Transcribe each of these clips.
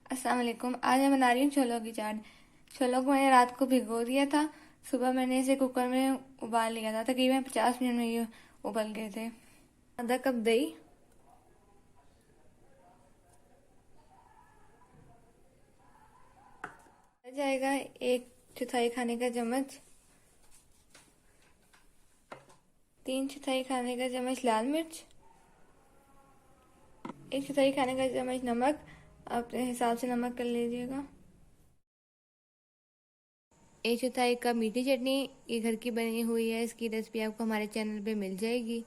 अस्सलाम वालेकुम। आज मैं बना रही हूँ छोलों की चाट। छोलों को मैंने रात को भिगो दिया था। सुबह मैंने इसे कुकर में उबाल लिया था। तकरीबन 50 मिनट में ये उबल गए थे। आधा कप दही, जाएगा 1/4 खाने का चम्मच, 3/4 खाने का चम्मच लाल मिर्च, 1/4 खाने का चम्मच नमक। अपने हिसाब से नमक कर लीजिएगा। 1/4 कप मीठी चटनी, ये घर की बनी हुई है। इसकी रेसिपी आपको हमारे चैनल पे मिल जाएगी।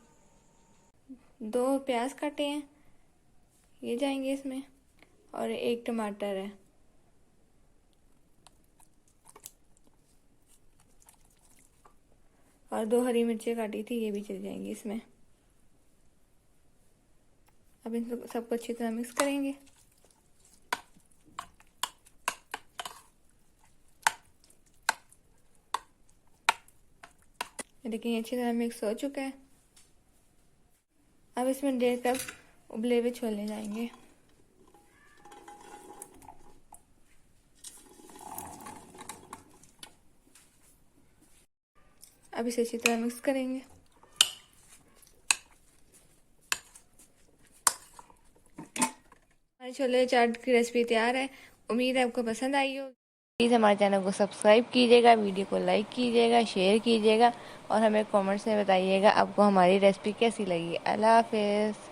2 प्याज काटे हैं, ये जाएंगे इसमें। और 1 टमाटर है। और 2 हरी मिर्चें काटी थी, ये भी चल जाएंगी इसमें। अब इन सबको अच्छी तरह मिक्स करेंगे। देखिए अच्छी तरह मिक्स हो चुका है। अब इसमें 1.5 कप उबले हुए छोले जाएंगे। अब इसे अच्छी तरह मिक्स करेंगे। हमारे छोले चाट की रेसिपी तैयार है। उम्मीद है आपको पसंद आई होगी। प्लीज़ हमारे चैनल को सब्सक्राइब कीजिएगा, वीडियो को लाइक कीजिएगा, शेयर कीजिएगा और हमें कमेंट्स में बताइएगा आपको हमारी रेसिपी कैसी लगी। अल्लाह हाफिज़।